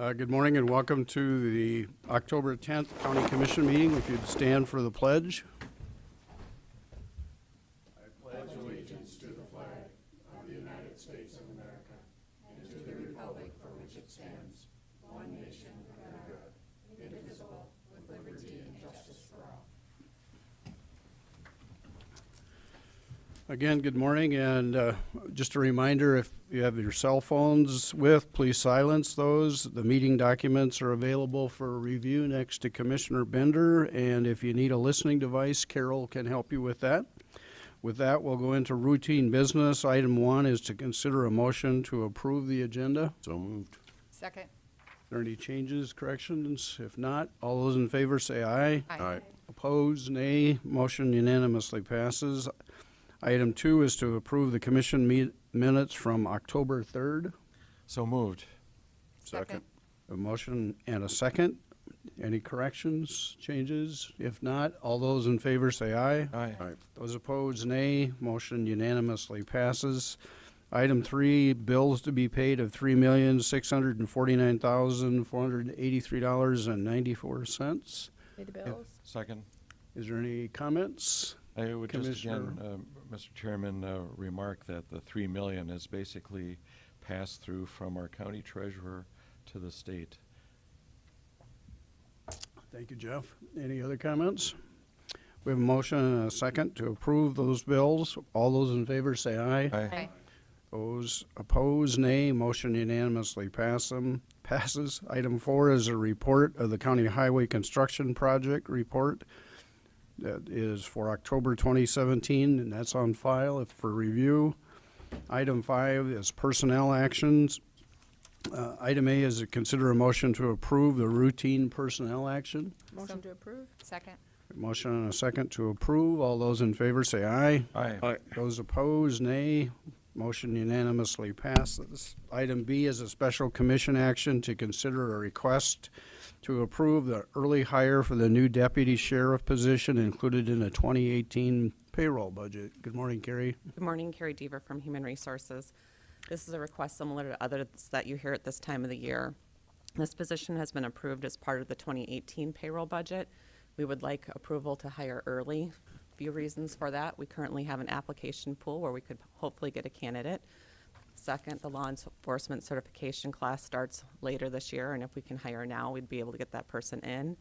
Good morning and welcome to the October 10th County Commission meeting. If you'd stand for the pledge. Again, good morning, and just a reminder, if you have your cell phones with, please silence those. The meeting documents are available for review next to Commissioner Bender, and if you need a listening device, Carol can help you with that. With that, we'll go into routine business. Item 1 is to consider a motion to approve the agenda. So moved. Second. Are there any changes, corrections? If not, all those in favor say aye. Aye. Opposed, nay. Motion unanimously passes. Item 2 is to approve the commission minutes from October 3rd. So moved. Second. A motion and a second. Any corrections, changes? If not, all those in favor say aye. Aye. Aye. Those opposed, nay. Motion unanimously passes. Item 3, bills to be paid of $3,649,483.94. Pay the bills. Second. Is there any comments? I would just Commissioner. again, Mr. Chairman, remark that the $3 million is basically passed through from our county treasurer to the state. Thank you, Jeff. Any other comments? We have a motion and a second to approve those bills. All those in favor say aye. Aye. Those opposed, nay. Motion unanimously passes. Item 4 is a report of the County Highway Construction Project report. That is for October 2017, and that's on file for review. Item 5 is personnel actions. Item A is to consider a motion to approve the routine personnel action. Motion to approve. Second. Motion and a second to approve. All those in favor say aye. Aye. Aye. Those opposed, nay. Motion unanimously passes. Item B is a special commission action to consider a request to approve the early hire for the new deputy sheriff position included in the 2018 payroll budget. Good morning, Carrie. Good morning, Carrie Deaver from Human Resources. This is a request similar to others that you hear at this time of the year. This position has been approved as part of the 2018 payroll budget. We would like approval to hire early. A few reasons for that. We currently have an application pool where we could hopefully get a candidate. Second, the law enforcement certification class starts later this year, and if we can hire now, we'd be able to get that person in.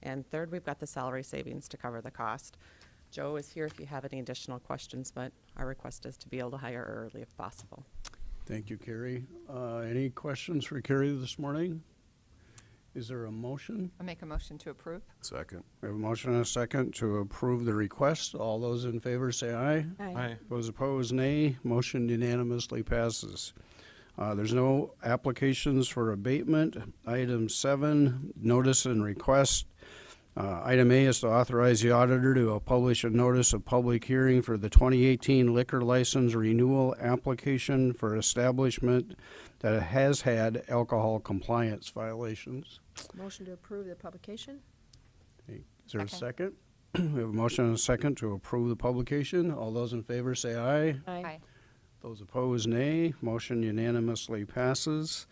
And third, we've got the salary savings to cover the cost. Joe is here if you have any additional questions, but our request is to be able to hire early if possible. Thank you, Carrie. Any questions for Carrie this morning? Is there a motion? I'll make a motion to approve. Second. We have a motion and a second to approve the request. All those in favor say aye. Aye. Those opposed, nay. Motion unanimously passes. There's no applications for abatement. Item 7, notice and request. Item A is to authorize the auditor to publish a notice of public hearing for the 2018 liquor license renewal application for establishment that has had alcohol compliance violations. Motion to approve the publication? Is there a Second. second? We have a motion and a second to approve the publication. All those in favor say aye. Aye. Those opposed, nay. Motion unanimously passes.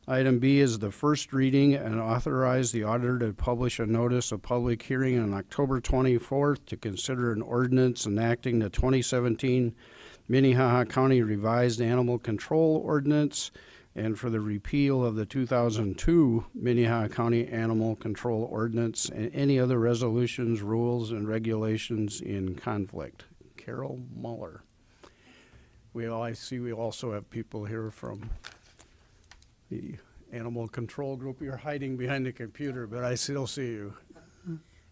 Item B is the first reading and authorize the auditor to publish a notice of public hearing on October 24th to consider an ordinance enacting the 2017 Minnehaha County Revised Animal Control Ordinance and for the repeal of the 2002 Minnehaha County Animal Control Ordinance and any other resolutions, rules, and regulations in conflict. Carol Muller. I see we also have people here from the animal control group. You're hiding behind the computer, but I still see you.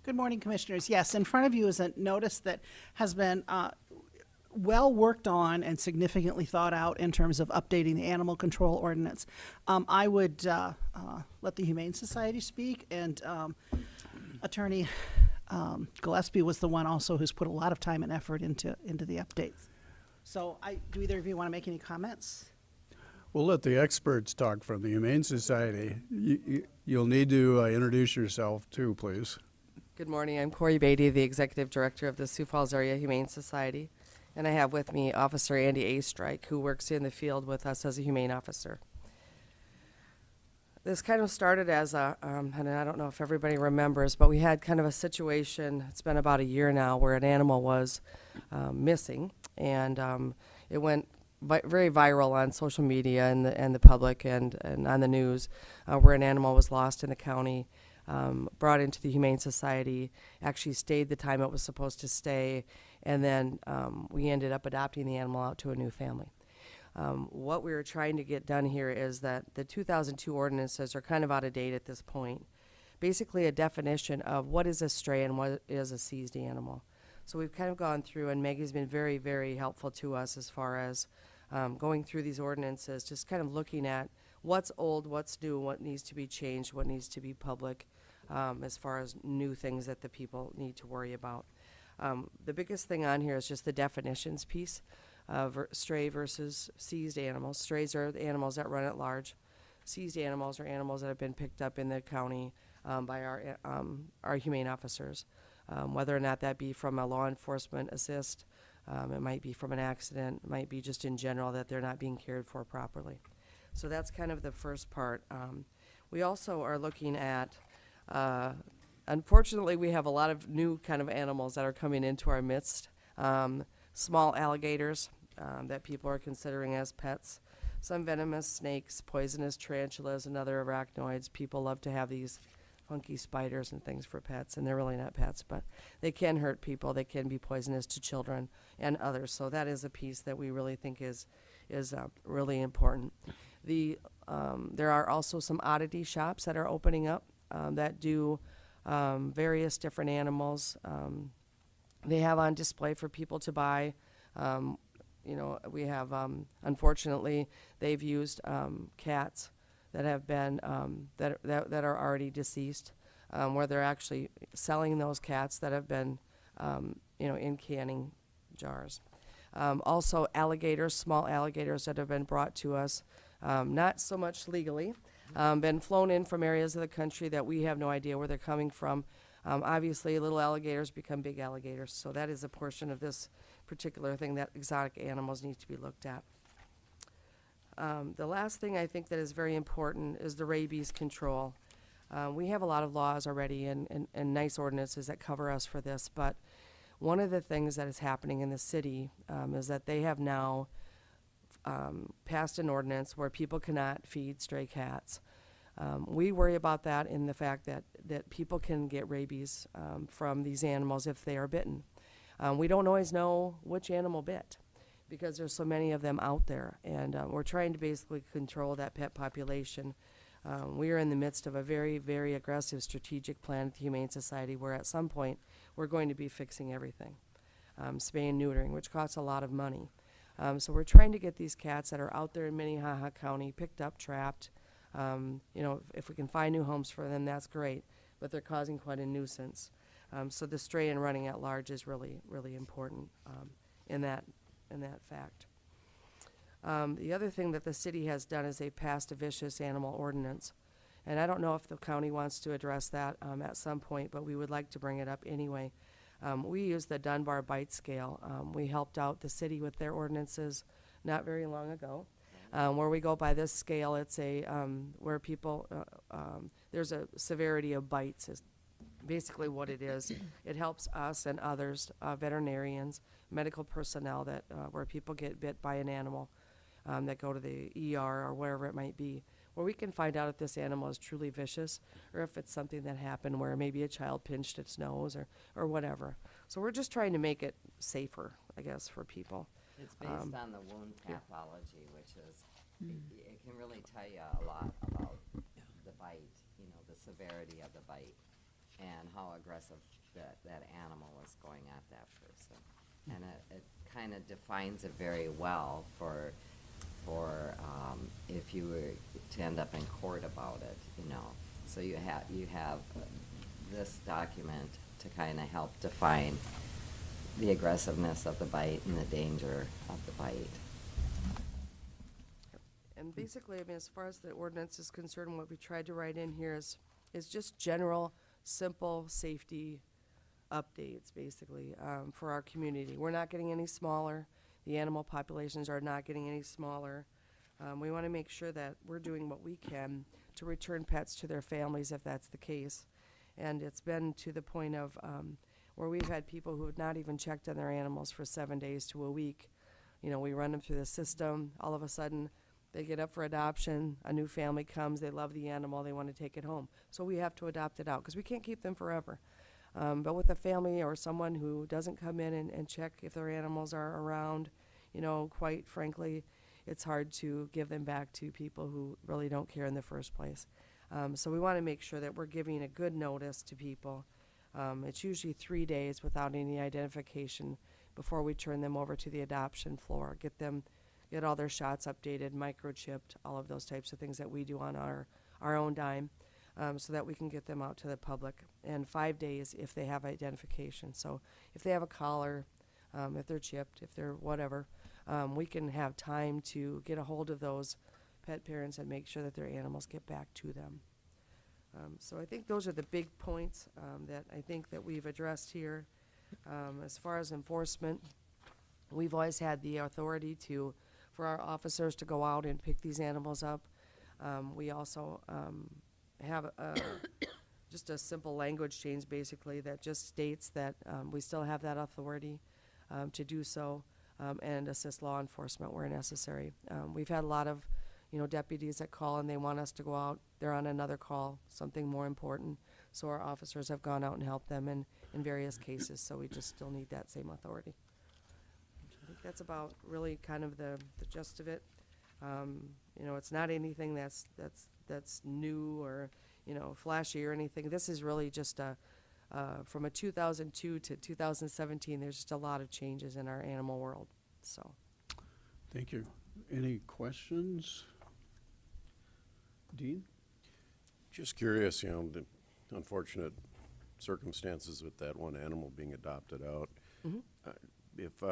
Good morning, Commissioners. Yes, in front of you is a notice that has been well worked on and significantly thought out in terms of updating the animal control ordinance. I would let the Humane Society speak, and Attorney Gillespie was the one also who's put a lot of time and effort into the updates. So do either of you want to make any comments? We'll let the experts talk from the Humane Society. You'll need to introduce yourself too, please. Good morning. I'm Corey Beatty, the Executive Director of the Sioux Falls Area Humane Society. And I have with me Officer Andy A. Strike, who works in the field with us as a humane officer. This kind of started as and I don't know if everybody remembers, but we had kind of a situation, it's been about a year now, where an animal was missing. And it went very viral on social media and the public and on the news, where an animal was lost in the county, brought into the Humane Society, actually stayed the time it was supposed to stay, and then we ended up adopting the animal out to a new family. What we were trying to get done here is that the 2002 ordinances are kind of out of date at this point. Basically a definition of what is a stray and what is a seized animal. So we've kind of gone through, and Maggie's been very, very helpful to us as far as going through these ordinances, just kind of looking at what's old, what's new, what needs to be changed, what needs to be public, as far as new things that the people need to worry about. The biggest thing on here is just the definitions piece. Stray versus seized animals. Strays are the animals that run at large. Seized animals are animals that have been picked up in the county by our humane officers. Whether or not that be from a law enforcement assist, it might be from an accident, it might be just in general that they're not being cared for properly. So that's kind of the first part. We also are looking at, unfortunately, we have a lot of new kind of animals that are coming into our midst. Small alligators that people are considering as pets, some venomous snakes, poisonous tarantulas, and other arachnoids. People love to have these funky spiders and things for pets, and they're really not pets, but they can hurt people. They can be poisonous to children and others. So that is a piece that we really think is really important. There are also some oddity shops that are opening up that do various different animals. They have on display for people to buy. We have, unfortunately, they've used cats that have been, that are already deceased, where they're actually selling those cats that have been, in canning jars. Also alligators, small alligators that have been brought to us, not so much legally, been flown in from areas of the country that we have no idea where they're coming from. Obviously, little alligators become big alligators, so that is a portion of this particular thing that exotic animals need to be looked at. The last thing I think that is very important is the rabies control. We have a lot of laws already and nice ordinances that cover us for this, but one of the things that is happening in the city is that they have now passed an ordinance where people cannot feed stray cats. We worry about that in the fact that people can get rabies from these animals if they are bitten. We don't always know which animal bit because there's so many of them out there, and we're trying to basically control that pet population. We are in the midst of a very, very aggressive strategic plan at the Humane Society where at some point we're going to be fixing everything. Spay and neutering, which costs a lot of money. So we're trying to get these cats that are out there in Minnehaha County picked up, trapped. If we can find new homes for them, that's great, but they're causing quite a nuisance. So the stray and running at large is really, really important in that fact. The other thing that the city has done is they passed a vicious animal ordinance. And I don't know if the county wants to address that at some point, but we would like to bring it up anyway. We use the Dunbar bite scale. We helped out the city with their ordinances not very long ago. Where we go by this scale, it's where people, there's a severity of bites is basically what it is. It helps us and others, veterinarians, medical personnel, that where people get bit by an animal that go to the ER or wherever it might be, where we can find out if this animal is truly vicious or if it's something that happened where maybe a child pinched its nose or whatever. So we're just trying to make it safer, I guess, for people. It's based on the wound pathology, which is, it can really tell you a lot about the bite, the severity of the bite and how aggressive that animal was going at that person. And it kind of defines it very well for if you were to end up in court about it, So you have this document to kind of help define the aggressiveness of the bite and the danger of the bite. And basically, as far as the ordinance is concerned, what we tried to write in here is just general, simple safety updates, basically, for our community. We're not getting any smaller. The animal populations are not getting any smaller. We want to make sure that we're doing what we can to return pets to their families if that's the case. And it's been to the point of where we've had people who have not even checked on their animals for 7 days to a week. You know, we run them through the system. All of a sudden, they get up for adoption. A new family comes. They love the animal. They want to take it home. So we have to adopt it out because we can't keep them forever. But with a family or someone who doesn't come in and check if their animals are around, you know, quite frankly, it's hard to give them back to people who really don't care in the first place. So we want to make sure that we're giving a good notice to people. It's usually 3 days without any identification before we turn them over to the adoption floor, get all their shots updated, microchipped, all of those types of things that we do on our own dime, so that we can get them out to the public. And 5 days if they have identification. So if they have a collar, if they're chipped, if they're whatever, we can have time to get a hold of those pet parents and make sure that their animals get back to them. So I think those are the big points that I think that we've addressed here. As far as enforcement, we've always had the authority for our officers to go out and pick these animals up. We also have just a simple language change, basically, that just states that we still have that authority to do so and assist law enforcement where necessary. We've had a lot of, you know, deputies that call and they want us to go out. They're on another call, something more important. So our officers have gone out and helped them in various cases. So we just still need that same authority. I think that's about really kind of the gist of it. You know, it's not anything that's new or, you know, flashy or anything. This is really just from a 2002 to 2017, there's just a lot of changes in our animal world. So. Thank you. Any questions? Dean? Just curious, you know, the unfortunate circumstances with that one animal being adopted out. If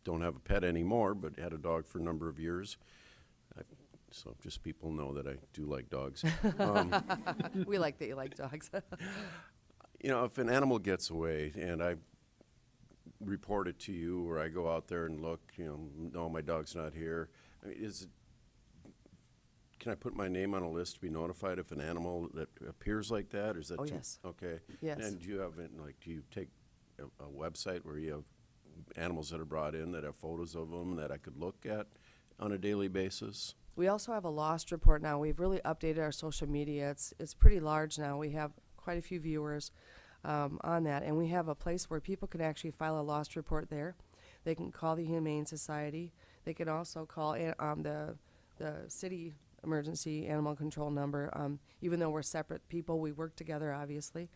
don't have a pet anymore, but had a dog for a number of years, so just people know that I do like dogs. We like that you like dogs. You know, if an animal gets away and I report it to you, or I go out there and look, you know, no, my dog's not here. I mean, can I put my name on a list to be notified if an animal that appears like that? Or is that Oh, too- yes. Okay. Yes. And do you take a website where you have animals that are brought in that have photos of them that I could look at on a daily basis? We also have a lost report now. We've really updated our social media. It's pretty large now. We have quite a few viewers on that, and we have a place where people can actually file a lost report there. They can call the Humane Society. They can also call the city emergency animal control number. Even though we're separate people, we work together, obviously.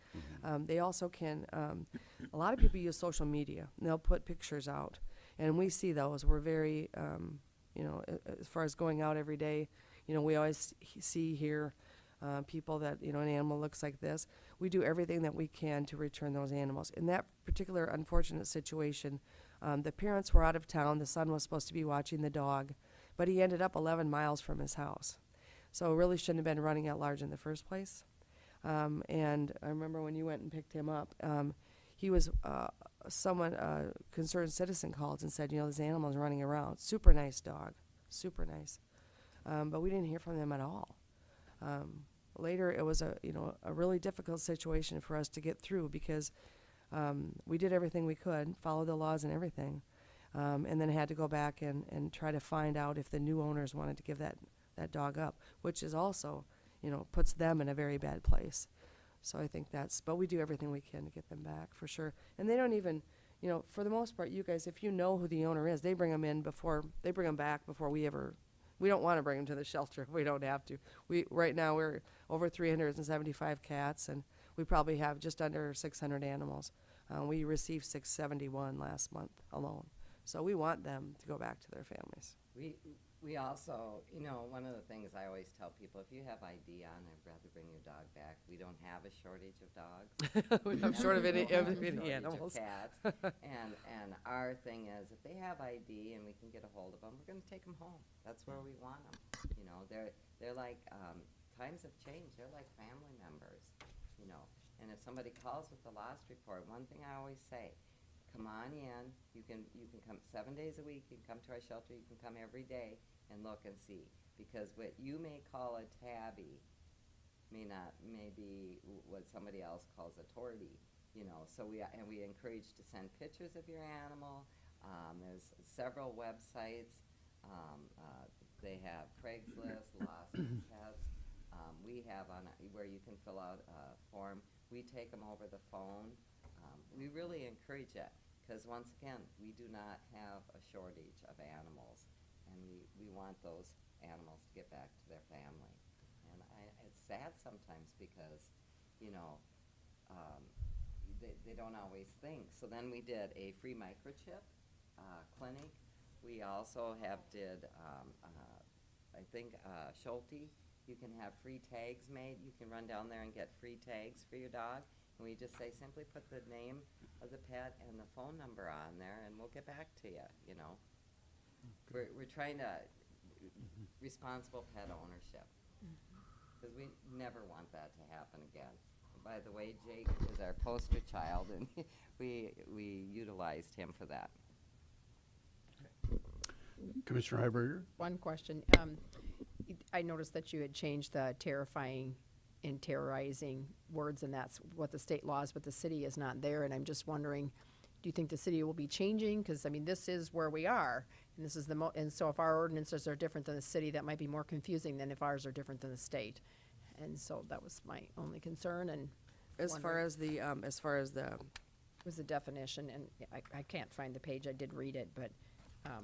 They also can, a lot of people use social media, and they'll put pictures out, and we see those. We're very, you know, as far as going out every day, you know, we always hear people that, you know, an animal looks like this. We do everything that we can to return those animals. In that particular unfortunate situation, the parents were out of town. The son was supposed to be watching the dog, but he ended up 11 miles from his house. So really shouldn't have been running at large in the first place. And I remember when you went and picked him up, he was, someone, a concerned citizen called and said, you know, this animal is running around. Super nice dog, super nice. But we didn't hear from them at all. Later, it was a really difficult situation for us to get through because we did everything we could, follow the laws and everything, and then had to go back and try to find out if the new owners wanted to give that dog up, which is also, you know, puts them in a very bad place. So I think but we do everything we can to get them back for sure. And they don't even, you know, for the most part, you guys, if you know who the owner is, they bring them back before we don't want to bring them to the shelter if we don't have to. Right now we're over 375 cats, and we probably have just under 600 animals. We received 671 last month alone. So we want them to go back to their families. We also, you know, one of the things I always tell people, if you have ID on, I'd rather bring your dog back. We don't have a shortage of dogs. I'm short of any We don't have a shortage animals. of cats. And our thing is, if they have ID and we can get a hold of them, we're going to take them home. That's where we want them. You know, they're like, times have changed. They're like family members, you know. And if somebody calls with the lost report, one thing I always say, come on in. You can come 7 days a week. You can come to our shelter. You can come every day and look and see. because what you may call a tabby may be what somebody else calls a tortie, you know. So we encourage to send pictures of your animal. There's several websites. They have Craigslist, Lost Pets. We have where you can fill out a form. We take them over the phone. We really encourage it because, once again, we do not have a shortage of animals, and we want those animals to get back to their family. And it's sad sometimes because, you know, they don't always think. So then we did a free microchip clinic. We also did, I think, Schulte. You can have free tags made. You can run down there and get free tags for your dog. And we just say, simply put the name of the pet and the phone number on there, and we'll get back to you, you know. We're trying to responsible pet ownership, because we never want that to happen again. By the way, Jake is our poster child, and we utilized him for that. Commissioner Heiberger? One question. I noticed that you had changed the terrifying and terrorizing words, and that's what the state law is, but the city is not there. And I'm just wondering, do you think the city will be changing? Because, I mean, this is where we are, and this is and so if our ordinances are different than the city, that might be more confusing than if ours are different than the state. And so that was my only concern, and As far as the, was the definition, and I can't find the page, I did read it, but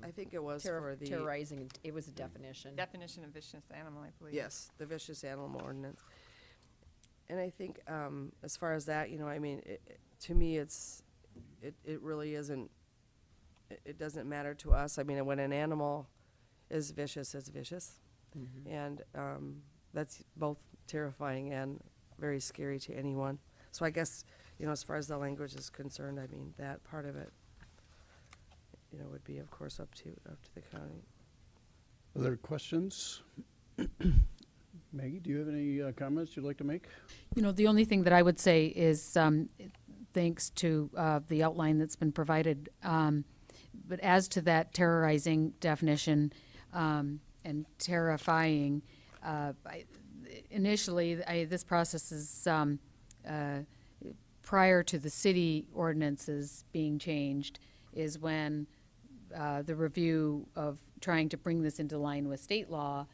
I think it was for the. terrorizing, it was a definition. Definition of vicious animal, I believe. Yes, the vicious animal ordinance. And I think, as far as that, you know, I mean, to me, it really isn't, it doesn't matter to us. I mean, when an animal is vicious, it's vicious. And, that's both terrifying and very scary to anyone. So I guess, you know, as far as the language is concerned, I mean, that part of it, you know, would be, of course, up to the county. Other questions? Maggie, do you have any comments you'd like to make? You know, the only thing that I would say is, thanks to the outline that's been provided, but as to that terrorizing definition and terrifying, initially, this process is prior to the city ordinances being changed, is when the review of trying to bring this into line with state law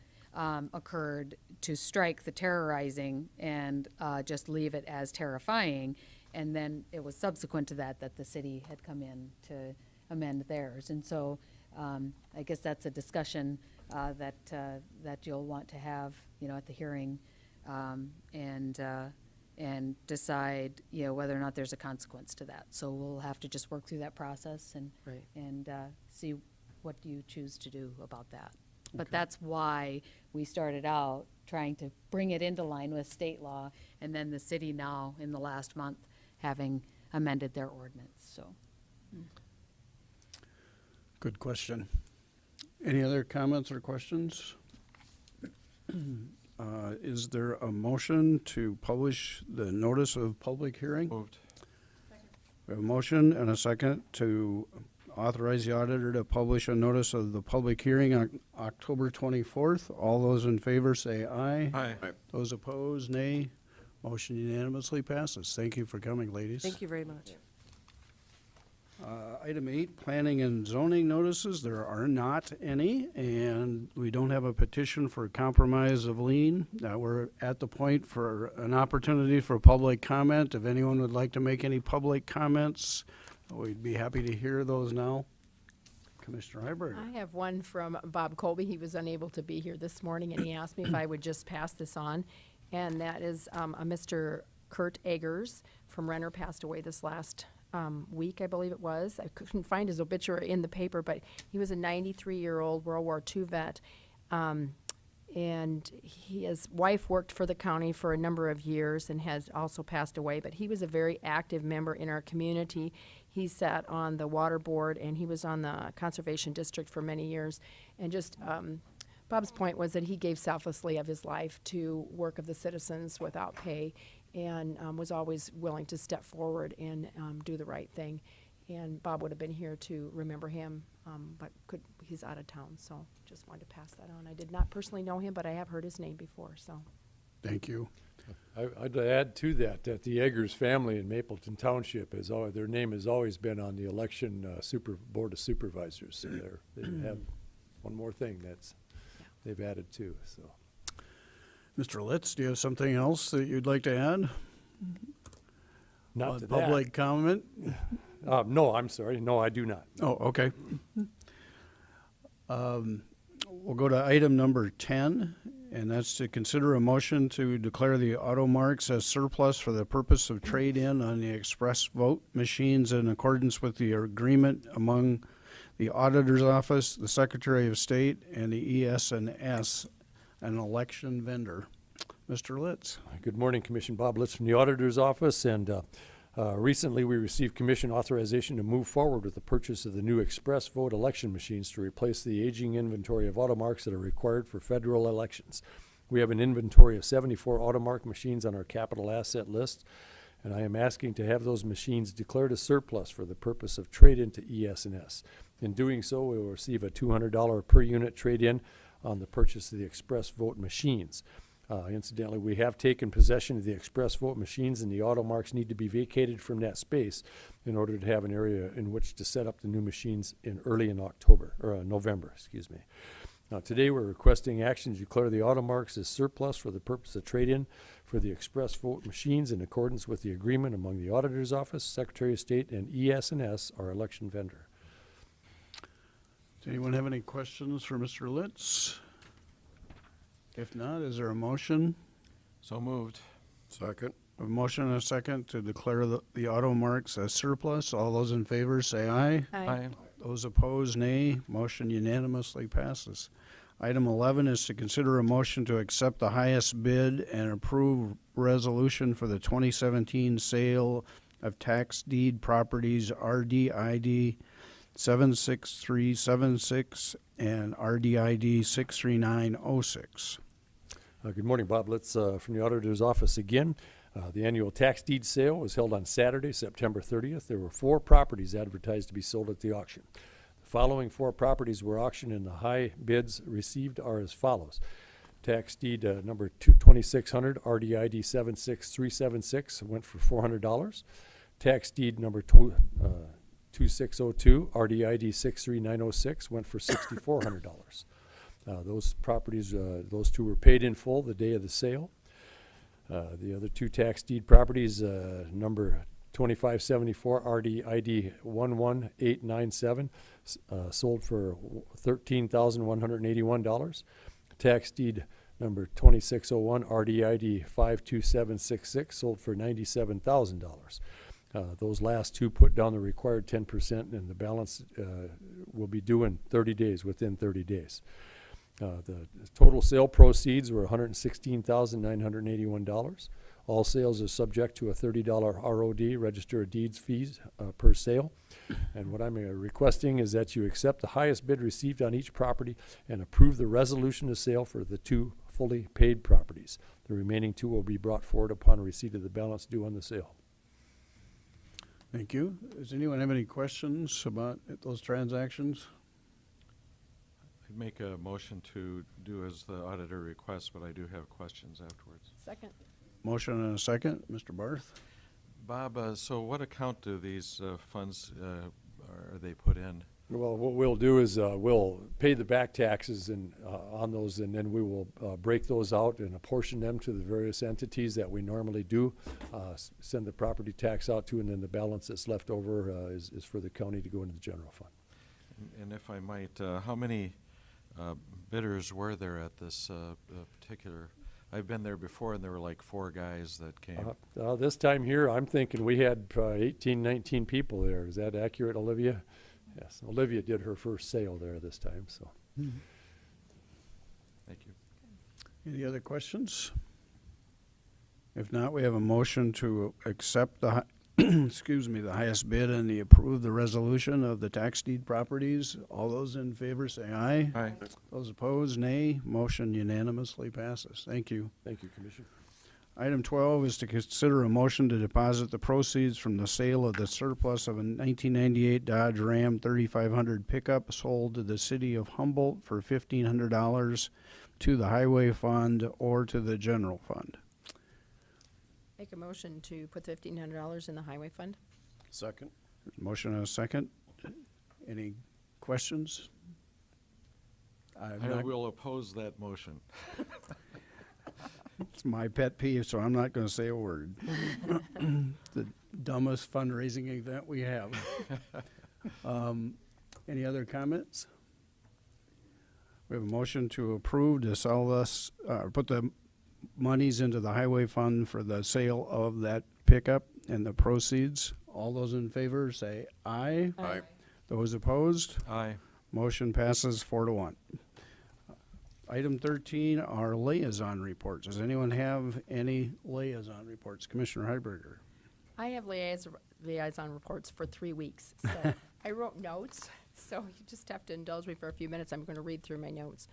occurred, to strike the terrorizing and just leave it as terrifying. And then it was subsequent to that that the city had come in to amend theirs. And so I guess that's a discussion that you'll want to have, you know, at the hearing, and decide, you know, whether or not there's a consequence to that. So we'll have to just work through that process and Right. see what you choose to do about that. But that's why we started out trying to bring it into line with state law, and then the city now, in the last month, having amended their ordinance, so. Good question. Any other comments or questions? Is there a motion to publish the notice of public hearing? Moved. We have a motion and a second to authorize the auditor to publish a notice of the public hearing on October 24th. All those in favor say aye. Aye. Those opposed, nay. Motion unanimously passes. Thank you for coming, ladies. Thank you very much. Item 8, planning and zoning notices. There are not any, and we don't have a petition for compromise of lien. We're at the point for an opportunity for public comment. If anyone would like to make any public comments, we'd be happy to hear those now. Commissioner Heiberger. I have one from Bob Colby. He was unable to be here this morning, and he asked me if I would just pass this on. And that is a Mr. Kurt Eggers from Renner, passed away this last week, I believe it was. I couldn't find his obituary in the paper, but he was a 93-year-old World War II vet. And his wife worked for the county for a number of years and has also passed away, but he was a very active member in our community. He sat on the water board, and he was on the conservation district for many years. And just Bob's point was that he gave selflessly of his life to work of the citizens without pay, and was always willing to step forward and do the right thing. And Bob would have been here to remember him but he's out of town, so just wanted to pass that on. I did not personally know him, but I have heard his name before, so. Thank you. I'd add to that, that the Eggers family in Mapleton Township is, their name has always been on the election board of supervisors. So they have one more thing they've added to, so. Mr. Litz, do you have something else that you'd like to add? Not On to public comment? that. No, I'm sorry. No, I do not. Oh, okay. We'll go to item number 10, and that's to consider a motion to declare the auto marks as surplus for the purpose of trade-in on the express vote machines in accordance with the agreement among the Auditor's Office, the Secretary of State, and the ES&S, an election vendor. Mr. Litz. Good morning, Commission. Bob Litz from the Auditor's Office, and recently we received Commission authorization to move forward with the purchase of the new express vote election machines to replace the aging inventory of automarks that are required for federal elections. We have an inventory of 74 automark machines on our capital asset list, and I am asking to have those machines declared as surplus for the purpose of trade-in to ES&S. In doing so, we will receive a $200 per unit trade-in on the purchase of the express vote machines. Incidentally, we have taken possession of the express vote machines, and the automarks need to be vacated from that space in order to have an area in which to set up the new machines early in November, excuse me. Now, today we're requesting action to declare the automarks as surplus for the purpose of trade-in for the express vote machines in accordance with the agreement among the Auditor's Office, Secretary of State, and ES&S, our election vendor. Does anyone have any questions for Mr. Litz? If not, is there a motion? So moved. Second. A motion and a second to declare the auto marks as surplus. All those in favor say aye. Aye. Those opposed, nay. Motion unanimously passes. Item 11 is to consider a motion to accept the highest bid and approve resolution for the 2017 sale of tax deed properties RDID 76376 and RDID 63906. Good morning, Bob Litz from the Auditor's Office again. The annual tax deed sale was held on Saturday, September 30th. There were 4 properties advertised to be sold at the auction. The following 4 properties were auctioned, and the high bids received are as follows. Tax deed number 2600 RDID 76376 went for $400. Tax deed number 2602 RDID 63906 went for $6,400. Those properties, those 2 were paid in full the day of the sale. The other 2 tax deed properties, number 2574 RDID 11897, sold for $13,181. Tax deed number 2601 RDID 52766 sold for $97,000. Those last 2 put down the required 10%, and the balance will be due in 30 days, within 30 days. The total sale proceeds were $116,981. All sales are subject to a $30 ROD, Register of Deeds fees per sale. And what I'm requesting is that you accept the highest bid received on each property and approve the resolution of sale for the 2 fully paid properties. The remaining 2 will be brought forward upon receipt of the balance due on the sale. Thank you. Does anyone have any questions about those transactions? I'd make a motion to do as the auditor requests, but I do have questions afterwards. Second. Motion and a second. Mr. Barth? Bob, so what account do these funds are they put in? Well, what we'll do is we'll pay the back taxes on those, and then we will break those out and apportion them to the various entities that we normally do, send the property tax out to, and then the balance that's left over is for the county to go into the general fund. And if I might, how many bidders were there at this particular? I've been there before, and there were like 4 guys that came. This time here, I'm thinking we had 18, 19 people there. Is that accurate, Olivia? Yes, Olivia did her first sale there this time, so. Thank you. Any other questions? If not, we have a motion to accept the, excuse me, the highest bid and approve the resolution of the tax deed properties. All those in favor say aye. Aye. Those opposed, nay. Motion unanimously passes. Thank you. Thank you, Commissioner. Item 12 is to consider a motion to deposit the proceeds from the sale of the surplus of a 1998 Dodge Ram 3500 pickup sold to the city of Humboldt for $1,500 to the highway fund or to the general fund. Make a motion to put $1,500 in the highway fund. Second? Motion and a second. Any questions? I'm I not- will oppose that motion. It's my pet peeve, so I'm not going to say a word. The dumbest fundraising event we have. Any other comments? We have a motion to approve to sell this, put the monies into the highway fund for the sale of that pickup and the proceeds. All those in favor say aye. Aye. Those opposed? Aye. Motion passes 4-1. Item 13 are liaison reports. Does anyone have any liaison reports? Commissioner Heiberger. I have liaison reports for 3 weeks. So I wrote notes, so you just have to indulge me for a few minutes. I'm going to read through my notes.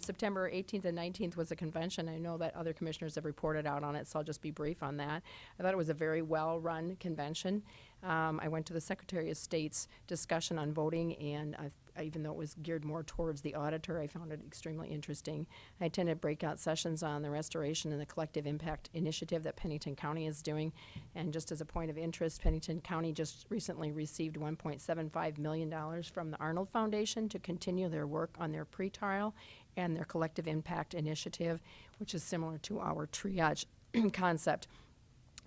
September 18th and 19th was a convention. I know that other commissioners have reported out on it, so I'll just be brief on that. I thought it was a very well-run convention. I went to the Secretary of State's discussion on voting, and even though it was geared more towards the auditor, I found it extremely interesting. I attended breakout sessions on the restoration and the collective impact initiative that Pennington County is doing. And just as a point of interest, Pennington County just recently received $1.75 million from the Arnold Foundation to continue their work on their pretrial and their collective impact initiative, which is similar to our triage concept.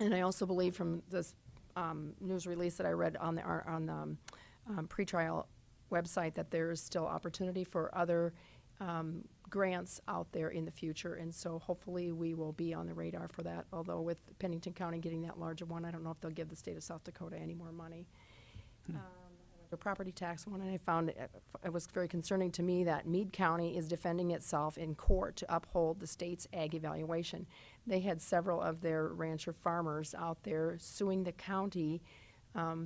And I also believe from this news release that I read on the pretrial website that there is still opportunity for other grants out there in the future, and so hopefully we will be on the radar for that. Although with Pennington County getting that larger one, I don't know if they'll give the state of South Dakota any more money. I went to a property tax one, and I found it was very concerning to me that Meade County is defending itself in court to uphold the state's ag evaluation. They had several of their rancher farmers out there suing the county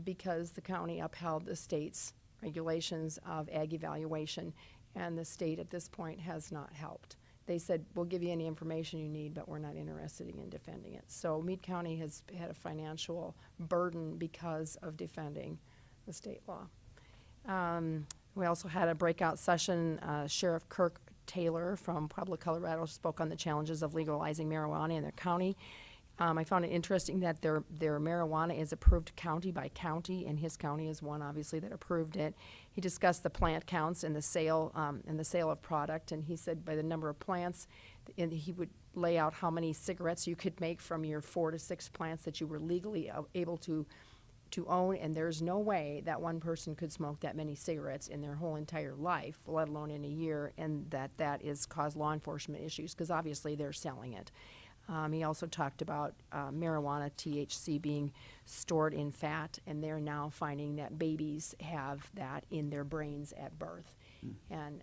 because the county upheld the state's regulations of ag evaluation, and the state at this point has not helped. They said, we'll give you any information you need, but we're not interested in defending it. So Meade County has had a financial burden because of defending the state law. We also had a breakout session. Sheriff Kirk Taylor from Pueblo, Colorado spoke on the challenges of legalizing marijuana in their county. I found it interesting that their marijuana is approved county by county, and his county is one, obviously, that approved it. He discussed the plant counts and the sale of product, and he said by the number of plants, and he would lay out how many cigarettes you could make from your 4 to 6 plants that you were legally able to own, and there's no way that one person could smoke that many cigarettes in their whole entire life, let alone in a year, and that is cause law enforcement issues, because obviously they're selling it. He also talked about marijuana, THC, being stored in fat, and they're now finding that babies have that in their brains at birth. And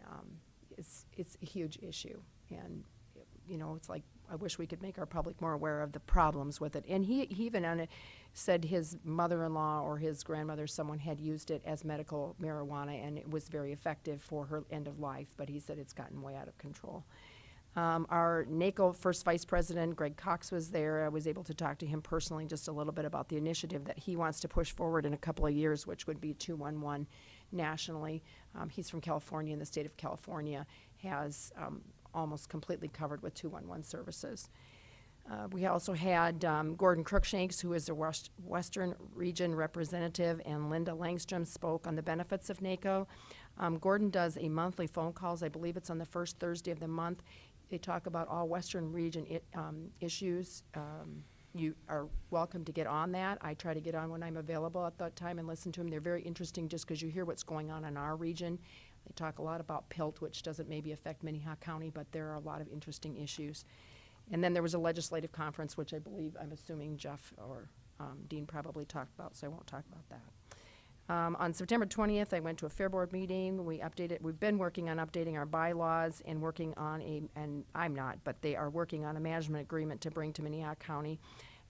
it's a huge issue. And, you know, it's like, I wish we could make our public more aware of the problems with it. And he even said his mother-in-law or his grandmother, someone had used it as medical marijuana, and it was very effective for her end of life, but he said it's gotten way out of control. Our NACO first vice president, Greg Cox, was there. I was able to talk to him personally just a little bit about the initiative that he wants to push forward in a couple of years, which would be 211 nationally. He's from California, and the state of California has almost completely covered with 211 services. We also had Gordon Cruikshanks, who is the Western Region representative, and Linda Langstrom spoke on the benefits of NACO. Gordon does a monthly phone calls. I believe it's on the first Thursday of the month. They talk about all Western Region issues. You are welcome to get on that. I try to get on when I'm available at that time and listen to them. They're very interesting just because you hear what's going on in our region. They talk a lot about PILT, which doesn't maybe affect Minnehaha County, but there are a lot of interesting issues. And then there was a legislative conference, which I'm assuming Jeff or Dean probably talked about, so I won't talk about that. On September 20th, I went to a Fair Board meeting. We've been working on updating our bylaws and working on and I'm not, but they are working on a management agreement to bring to Minnehaha County.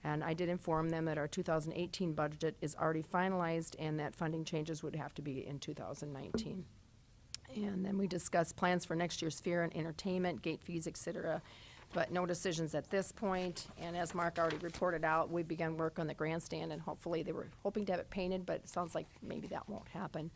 And I did inform them that our 2018 budget is already finalized and that funding changes would have to be in 2019. And then we discussed plans for next year's fair and entertainment, gate fees, et cetera. but no decisions at this point. And as Mark already reported out, we began work on the grandstand, and hopefully, they were hoping to have it painted, but it sounds like maybe that won't happen.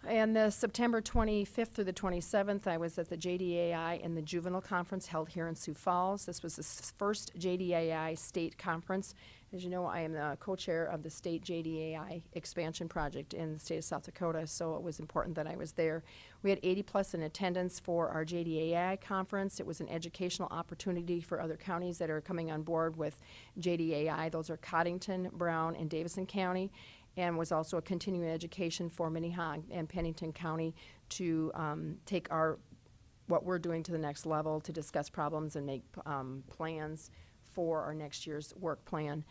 And the September 25th through the 27th, I was at the JDAI and the Juvenile Conference held here in Sioux Falls. This was the first JDAI state conference. As you know, I am the co-chair of the state JDAI expansion project in the state of South Dakota, so it was important that I was there. We had 80+ in attendance for our JDAI conference. It was an educational opportunity for other counties that are coming on board with JDAI. Those are Cottington, Brown, and Davison County, and was also a continuing education for Minnehaha and Pennington County to take what we're doing to the next level, to discuss problems and make plans for our next year's work plan.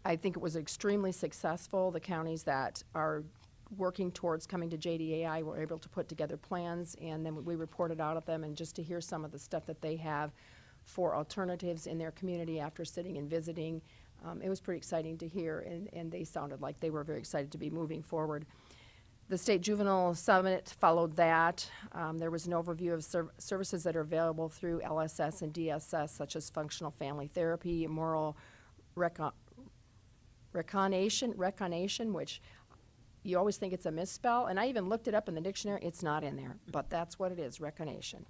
I think it was extremely successful. The counties that are working towards coming to JDAI were able to put together plans, and then we reported out of them, and just to hear some of the stuff that they have for alternatives in their community after sitting and visiting, it was pretty exciting to hear, and they sounded like they were very excited to be moving forward. The State Juvenile Summit followed that. There was an overview of services that are available through LSS and DSS, such as functional family therapy, moral recognition, which you always think it's a misspell, and I even looked it up in the dictionary. It's not in there, but that's what it is, recognition.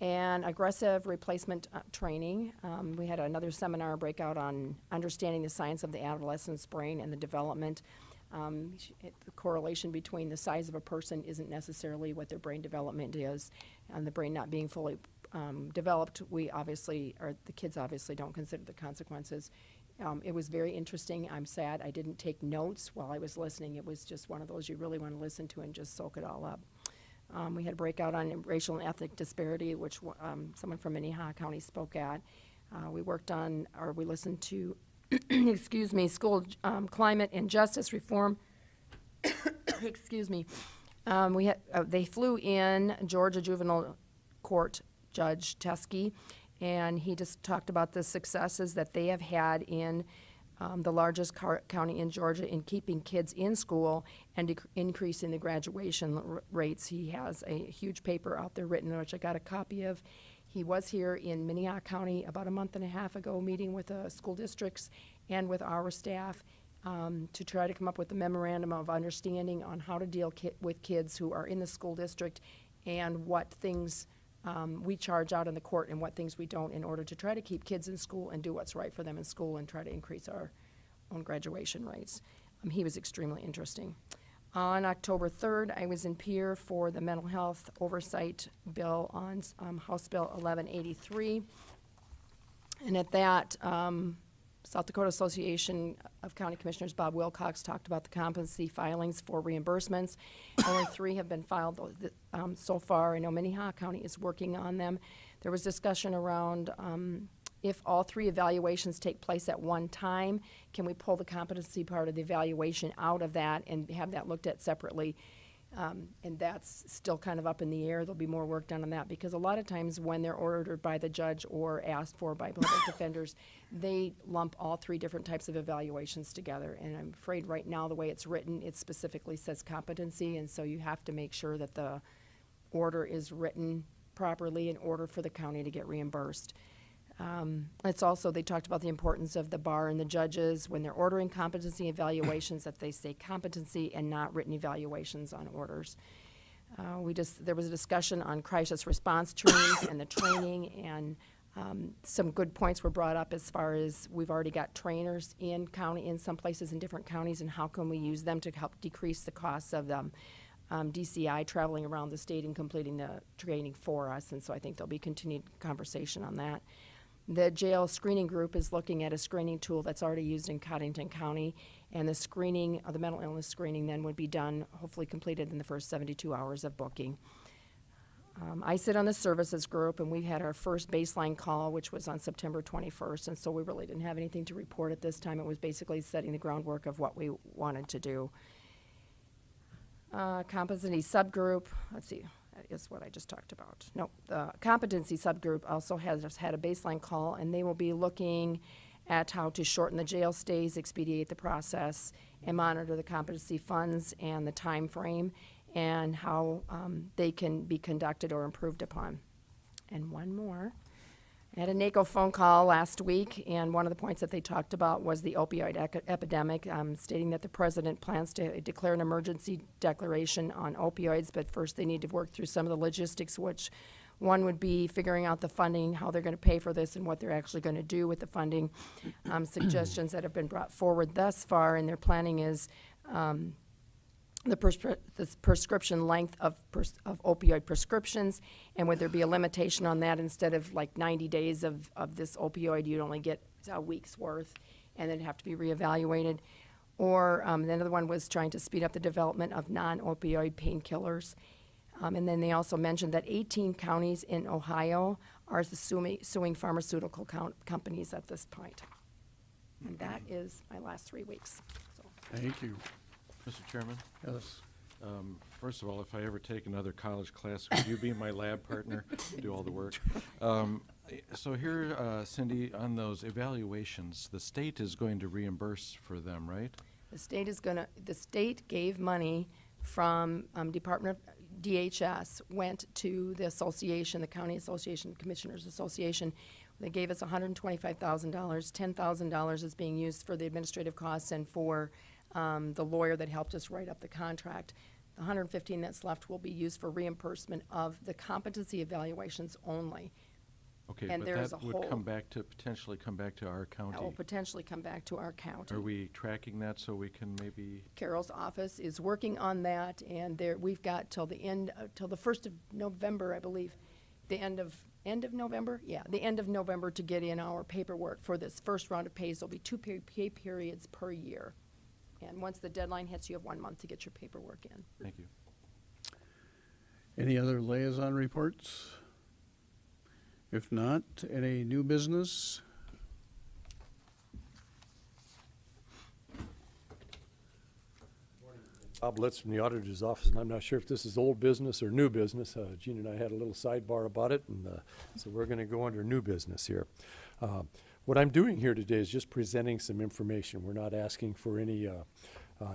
And aggressive replacement training. We had another seminar breakout on understanding the science of the adolescent's brain and the development. The correlation between the size of a person isn't necessarily what their brain development is, and the brain not being fully developed. The kids obviously don't consider the consequences. It was very interesting. I'm sad I didn't take notes while I was listening. It was just one of those you really want to listen to and just soak it all up. We had a breakout on racial and ethnic disparity, which someone from Minnehaha County spoke at. We listened to, excuse me, school climate and justice reform. Excuse me. They flew in Georgia Juvenile Court Judge Teskey, and he just talked about the successes that they have had in the largest county in Georgia in keeping kids in school and increasing the graduation rates. He has a huge paper out there written, which I got a copy of. He was here in Minnehaha County about a month and a half ago, meeting with school districts and with our staff to try to come up with a memorandum of understanding on how to deal with kids who are in the school district and what things we charge out in the court and what things we don't, in order to try to keep kids in school and do what's right for them in school and try to increase our own graduation rates. He was extremely interesting. On October 3rd, I was in Pierre for the mental health oversight bill on House Bill 1183. And at that, South Dakota Association of County Commissioners Bob Wilcox talked about the competency filings for reimbursements. Only 3 have been filed so far. I know Minnehaha County is working on them. There was discussion around if all 3 evaluations take place at one time, can we pull the competency part of the evaluation out of that and have that looked at separately? And that's still kind of up in the air. There'll be more work done on that, because a lot of times when they're ordered by the judge or asked for by public defenders, they lump all 3 different types of evaluations together. And I'm afraid right now, the way it's written, it specifically says competency, and so you have to make sure that the order is written properly in order for the county to get reimbursed. It's also, they talked about the importance of the bar and the judges when they're ordering competency evaluations, that they say competency and not written evaluations on orders. There was a discussion on crisis response teams and the training, and some good points were brought up as far as we've already got trainers in some places in different counties, and how can we use them to help decrease the costs of them. DCI traveling around the state and completing the training for us, and so I think there'll be continued conversation on that. The jail screening group is looking at a screening tool that's already used in Cottington County, and the screening, the mental illness screening then would be done, hopefully completed in the first 72 hours of booking. I sit on the services group, and we had our first baseline call, which was on September 21st, and so we really didn't have anything to report at this time. It was basically setting the groundwork of what we wanted to do. Competency subgroup, let's see, that is what I just talked about. No, the competency subgroup also has had a baseline call, and they will be looking at how to shorten the jail stays, expedite the process, and monitor the competency funds and the time frame, and how they can be conducted or improved upon. And one more. I had a NACO phone call last week, and one of the points that they talked about was the opioid epidemic, stating that the president plans to declare an emergency declaration on opioids, but first they need to work through some of the logistics, which one would be figuring out the funding, how they're going to pay for this, and what they're actually going to do with the funding. Suggestions that have been brought forward thus far, and their planning is the prescription length of opioid prescriptions, and would there be a limitation on that? Instead of like 90 days of this opioid, you'd only get a week's worth, and then it'd have to be reevaluated. Or the other one was trying to speed up the development of non-opioid painkillers. And then they also mentioned that 18 counties in Ohio are suing pharmaceutical companies at this point. And that is my last 3 weeks. So. Thank you. Mr. Chairman, Yes. first of all, if I ever take another college class, would you be my lab partner, do all the work? So here, Cindy, on those evaluations, the state is going to reimburse for them, right? The state gave money from Department of DHS, went to the association, the County Association, Commissioners Association. They gave us $125,000. $10,000 is being used for the administrative costs and for the lawyer that helped us write up the contract. The $115,000 that's left will be used for reimbursement of the competency evaluations only. Okay, And but there's that a would whole- potentially come back to our That will county. potentially come back to our county. Are we tracking that so we can maybe, Carol's office is working on that, and we've got till the end, till the 1st of November, I believe, the end of November? Yeah, the end of November to get in our paperwork for this first round of pays. There'll be 2 pay periods per year. And once the deadline hits, you have 1 month to get your paperwork in. thank you. Any other liaison reports? If not, any new business? Bob Litz from the auditor's office, and I'm not sure if this is old business or new business. Gene and I had a little sidebar about it, and so we're going to go under new business here. What I'm doing here today is just presenting some information. We're not asking for any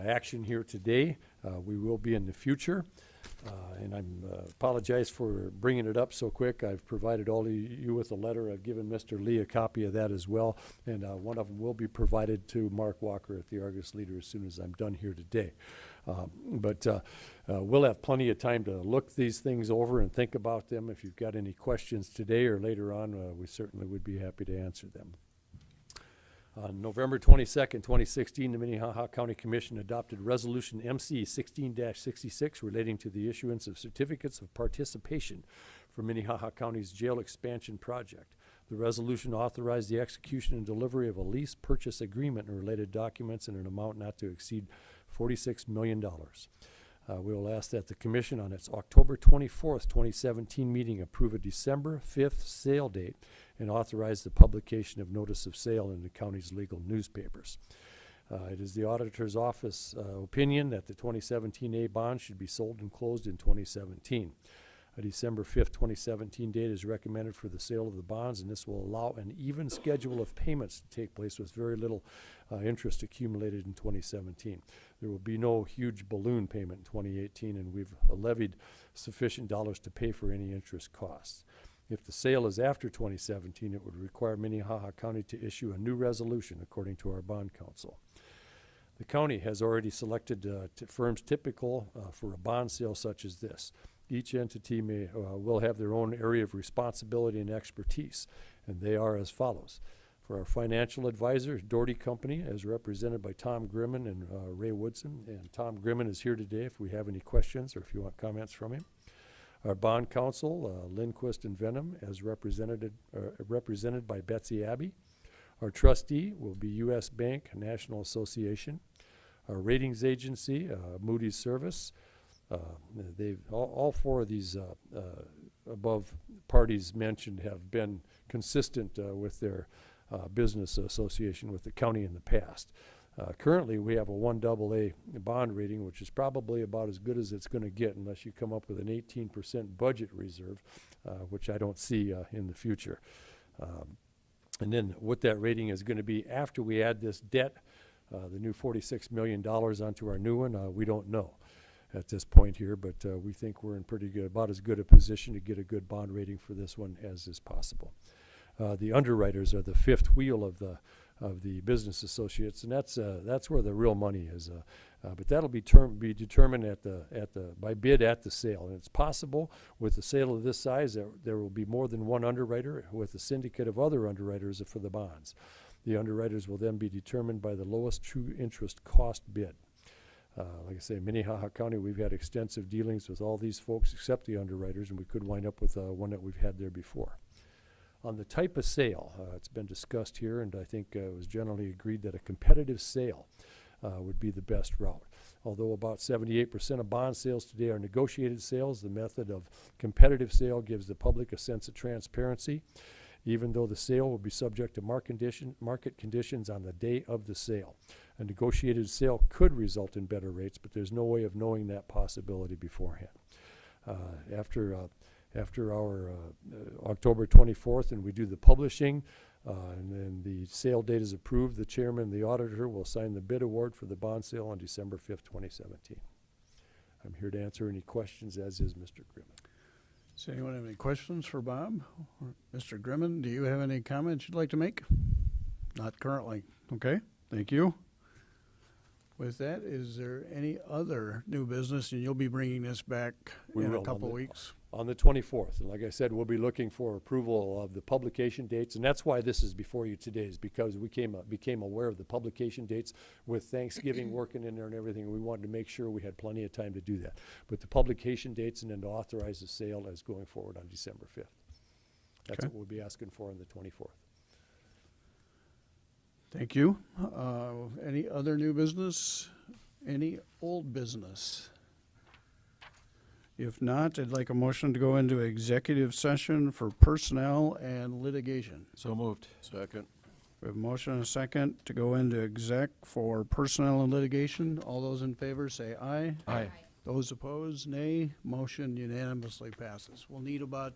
action here today. We will be in the future. And I apologize for bringing it up so quick. I've provided all of you with a letter. I've given Mr. Lee a copy of that as well. And one of them will be provided to Mark Walker at the Argus Leader as soon as I'm done here today. But we'll have plenty of time to look these things over and think about them. If you've got any questions today or later on, we certainly would be happy to answer them. On November 22nd, 2016, the Minnehaha County Commission adopted Resolution MC 16-66 relating to the issuance of certificates of participation for Minnehaha County's jail expansion project. The resolution authorized the execution and delivery of a lease purchase agreement and related documents in an amount not to exceed $46 million. We will ask that the Commission on its October 24th, 2017 meeting approve a December 5th sale date and authorize the publication of notice of sale in the county's legal newspapers. It is the Auditor's Office opinion that the 2017 A bond should be sold and closed in 2017. A December 5th, 2017 date is recommended for the sale of the bonds, and this will allow an even schedule of payments to take place with very little interest accumulated in 2017. There will be no huge balloon payment in 2018, and we've levied sufficient dollars to pay for any interest costs. If the sale is after 2017, it would require Minnehaha County to issue a new resolution according to our bond counsel. The county has already selected firms typical for a bond sale such as this. Each entity will have their own area of responsibility and expertise, and they are as follows. For our financial advisor, Doherty Company, as represented by Tom Grimman and Ray Woodson. And Tom Grimman is here today if we have any questions or if you want comments from him. Our bond counsel, Lindquist and Venom, as represented by Betsy Abbey. Our trustee will be U.S. Bank National Association. Our ratings agency, Moody's Service. All four of these above parties mentioned have been consistent with their business association with the county in the past. Currently, we have a 1AA bond rating, which is probably about as good as it's going to get unless you come up with an 18% budget reserve, which I don't see in the future. And then what that rating is going to be after we add this debt, the new $46 million onto our new one, we don't know. at this point here, but we think we're in pretty good, about as good a position to get a good bond rating for this one as is possible. The underwriters are the fifth wheel of the business associates, and that's where the real money is. But that'll be determined by bid at the sale, and it's possible with the sale of this size that there will be more than one underwriter with a syndicate of other underwriters for the bonds. The underwriters will then be determined by the lowest true interest cost bid. Like I say, Minnehaha County, we've had extensive dealings with all these folks except the underwriters, and we could wind up with one that we've had there before. On the type of sale, it's been discussed here, and I think it was generally agreed that a competitive sale would be the best route. Although about 78% of bond sales today are negotiated sales, the method of competitive sale gives the public a sense of transparency, even though the sale will be subject to market conditions on the day of the sale. A negotiated sale could result in better rates, but there's no way of knowing that possibility beforehand. After our October 24th, and we do the publishing, and then the sale date is approved, the chairman and the auditor will sign the bid award for the bond sale on December 5th, 2017. I'm here to answer any questions, as is Mr. Grimman. Does anyone have any questions for Bob? Or Mr. Grimman, do you have any comments you'd like to make? Not currently. Okay, thank you. With that, is there any other new business, and you'll be bringing this back We in will a on couple the- weeks? On the 24th, and like I said, we'll be looking for approval of the publication dates, and that's why this is before you today, is because we became aware of the publication dates with Thanksgiving working in there and everything. We wanted to make sure we had plenty of time to do that. But the publication dates and then to authorize the sale as going forward on December 5th. That's Okay. what we'll be asking for on the 24th. Thank you. Any other new business? Any old business? If not, I'd like a motion to go into executive session for personnel and litigation. So moved. Second. We have a motion and a second to go into exec for personnel and litigation. All those in favor say aye. Aye. Those opposed, nay. Motion unanimously passes. We'll need about